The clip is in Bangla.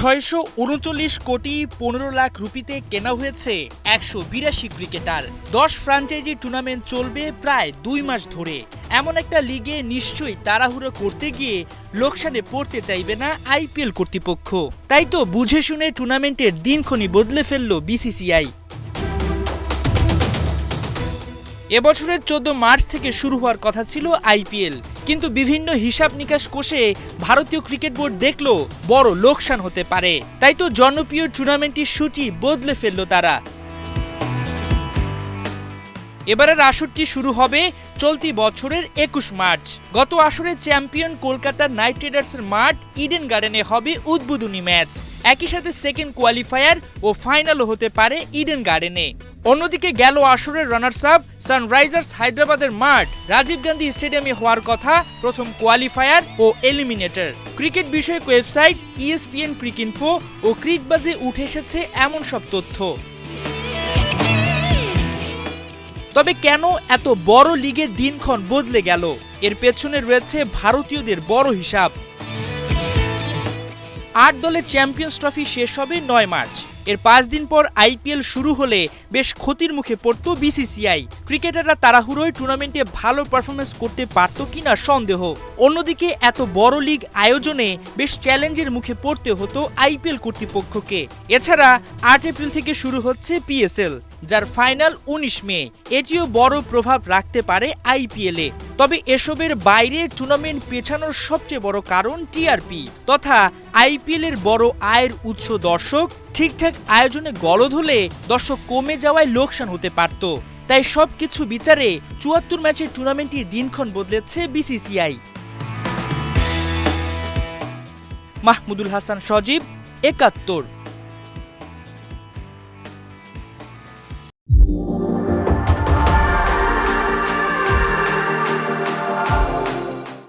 ৬৩৯ কোটি ১৫ লাখ রুপিতে কেনা হয়েছে ১৮২ ক্রিকেটার। ১০ ফ্র্যাঞ্চাইজি টুর্নামেন্ট চলবে প্রায় ২ মাস ধরে। এমন একটা লিগে নিশ্চয়ই তাড়াহুড়ো করতে গিয়ে লোকসানে পড়তে চাইবে না আইপিএল কর্তৃপক্ষ। তাই তো বুঝে শুনে টুর্নামেন্টের দিনক্ষণই বদলে ফেলল বিসিসিআই। এবছরের ১৪ মার্চ থেকে শুরু হওয়ার কথা ছিল আইপিএল, কিন্তু বিভিন্ন হিসাব নিকাশ কষে ভারতীয় ক্রিকেট বোর্ড দেখল বড় লোকসান হতে পারে। তাই তো জনপ্রিয় টুর্নামেন্টের সূচি বদলে ফেলল তারা। এবারের আসরটি শুরু হবে চলতি বছরের ২১ মার্চ। গত আসরের চ্যাম্পিয়ন কলকাতা নাইট রাইডার্সের মাঠ ইডেন গার্ডেনে হবে উদ্বোধনী ম্যাচ। একই সাথে সেকেন্ড কোয়ালিফায়ার ও ফাইনালও হতে পারে ইডেন গার্ডেনে। অন্যদিকে গেল আসরের রানার্স আপ সানরাইজার্স হায়দ্রাবাদের মাঠ রাজীব গান্ধী স্টেডিয়ামে হওয়ার কথা প্রথম কোয়ালিফায়ার ও এলিমিনেটর। ক্রিকেট বিষয়ক ওয়েবসাইট ESPN ক্রিকইনফো ও ক্রিকবাজে উঠে এসেছে এমন সব তথ্য। তবে কেন এত বড় লিগের দিনক্ষণ বদলে গেল? এর পেছনে রয়েছে ভারতীয়দের বড় হিসাব। ৮ দলের চ্যাম্পিয়ন্স ট্রফি শেষ হবে ৯ মার্চ। এর ৫ দিন পর আইপিএল শুরু হলে বেশ ক্ষতির মুখে পড়ত বিসিসিআই। ক্রিকেটাররা তাড়াহুড়োয় টুর্নামেন্টে ভালো পারফরমেন্স করতে পারত কিনা সন্দেহ। অন্যদিকে এত বড় লিগ আয়োজনে বেশ চ্যালেঞ্জের মুখে পড়তে হতো আইপিএল কর্তৃপক্ষকে। এছাড়া ৮ এপ্রিল থেকে শুরু হচ্ছে পিএসএল, যার ফাইনাল ১৯ মে। এটিও বড় প্রভাব রাখতে পারে আইপিএলে। তবে এসবের বাইরে টুর্নামেন্ট পেছানোর সবচেয়ে বড় কারণ টিআরপি তথা আইপিএল এর বড় আয়ের উৎস দর্শক। ঠিকঠাক আয়োজনে গলদ হলে দর্শক কমে যাওয়ায় লোকসান হতে পারত। তাই সবকিছু বিচারে ৭৪ ম্যাচের টুর্নামেন্টের দিনক্ষণ বদলেছে বিসিসিআই। মাহমুদুল হাসান সজীব, ৭১।